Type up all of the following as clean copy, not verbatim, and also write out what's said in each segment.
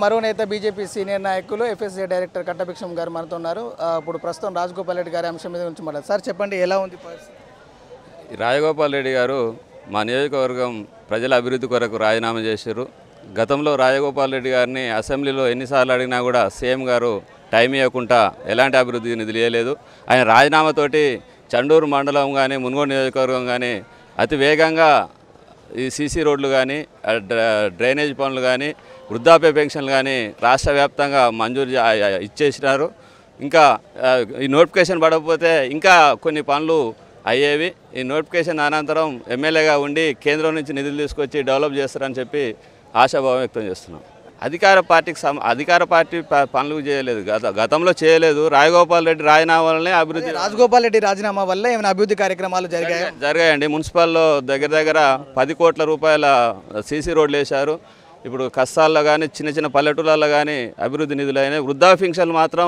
మరో నేత BJP senior నాయకులు ఎఫ్ఎస్ఏ డైరెక్టర్ కట్టభిక్షం గారు మనతో ఉన్నారు. ఇప్పుడు ప్రస్తుతం రాజగోపాల్ రెడ్డి గారి అంశం మీద నుంచి మాట్లాడారు. సార్ చెప్పండి, ఎలా ఉంది పరిస్థితి? రాజగోపాల్ రెడ్డి గారు మా నియోజకవర్గం ప్రజల అభివృద్ధి కొరకు రాజీనామా చేశారు. గతంలో రాజగోపాల్ రెడ్డి గారిని అసెంబ్లీలో ఎన్నిసార్లు అడిగినా కూడా సీఎం గారు టైం ఇవ్వకుండా ఎలాంటి అభివృద్ధి నిధులు ఇవ్వలేదు. ఆయన రాజీనామాతోటి చండూరు మండలం కానీ మున్గోడు నియోజకవర్గం కానీ అతి వేగంగా ఈ సీసీ రోడ్లు కానీ డ్రైనేజ్ పనులు కానీ వృద్ధాప్య పెన్షన్లు కానీ రాష్ట్ర వ్యాప్తంగా మంజూరు ఇచ్చేసినారు. ఇంకా ఈ నోటిఫికేషన్ పడకపోతే ఇంకా కొన్ని పనులు అయ్యేవి. ఈ నోటిఫికేషన్ అనంతరం ఎమ్మెల్యేగా ఉండి కేంద్రం నుంచి నిధులు తీసుకొచ్చి డెవలప్ చేస్తారని చెప్పి ఆశాభావం వ్యక్తం చేస్తున్నాం. అధికార పార్టీ పనులు చేయలేదు, గతంలో చేయలేదు. రాజగోపాల్ రెడ్డి రాజీనామా వల్లనే అభివృద్ధి. రాజగోపాల్ రెడ్డి రాజీనామా వల్ల ఏమైనా అభివృద్ధి కార్యక్రమాలు జరిగాయండి. మున్సిపల్లో దగ్గర 10 కోట్ల రూపాయల సీసీ రోడ్లు వేశారు. ఇప్పుడు కష్టాల్లో కానీ చిన్న చిన్న పల్లెటూళ్ళల్లో కానీ అభివృద్ధి నిధులు అయినాయి. వృద్ధాప్య పెన్షన్లు మాత్రం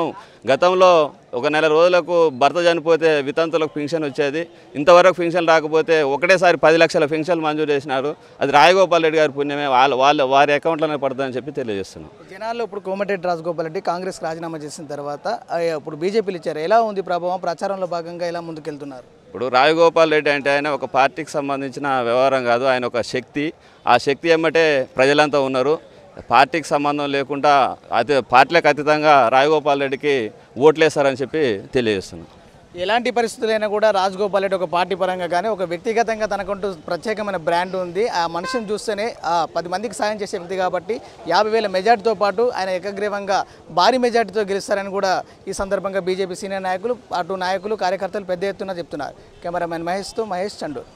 గతంలో ఒక నెల రోజులకు భర్త చనిపోతే వితంతులకు పెన్షన్ వచ్చేది. ఇంతవరకు పెన్షన్ రాకపోతే ఒకటేసారి 10 లక్షల పెన్షన్లు మంజూరు చేసినారు. అది రాజగోపాల్ రెడ్డి గారి పుణ్యమే. వారి అకౌంట్లోనే పడుతుందని చెప్పి తెలియజేస్తున్నాం. జనాల్లో ఇప్పుడు కోమటిరెడ్డి రాజగోపాల్ రెడ్డి కాంగ్రెస్ రాజీనామా చేసిన తర్వాత ఇప్పుడు బీజేపీలు ఇచ్చారు. ఎలా ఉంది ప్రభావం? ప్రచారంలో భాగంగా ఎలా ముందుకెళ్తున్నారు? ఇప్పుడు రాజగోపాల్ రెడ్డి అంటే ఆయన ఒక పార్టీకి సంబంధించిన వ్యవహారం కాదు, ఆయన ఒక శక్తి. ఆ శక్తి ఏమంటే ప్రజలంతా ఉన్నారు. పార్టీకి సంబంధం లేకుండా పార్టీలకు అతీతంగా రాజగోపాల్ రెడ్డికి ఓట్లేస్తారని చెప్పి తెలియజేస్తున్నాం. ఎలాంటి పరిస్థితులైనా కూడా రాజగోపాల్ రెడ్డి ఒక పార్టీ పరంగా కానీ ఒక వ్యక్తిగతంగా తనకంటూ ప్రత్యేకమైన బ్రాండ్ ఉంది. ఆ మనిషిని చూస్తేనే 10 మందికి సాయం చేసే వ్యక్తి కాబట్టి 50,000 మెజార్టీతో పాటు ఆయన ఏకగ్రీవంగా భారీ మెజార్టీతో గెలుస్తారని కూడా ఈ సందర్భంగా బీజేపీ సీనియర్ నాయకులు, అటు నాయకులు, కార్యకర్తలు పెద్ద ఎత్తున చెప్తున్నారు. కెమెరామెన్ మహేష్తో మహేష్ చండూర్.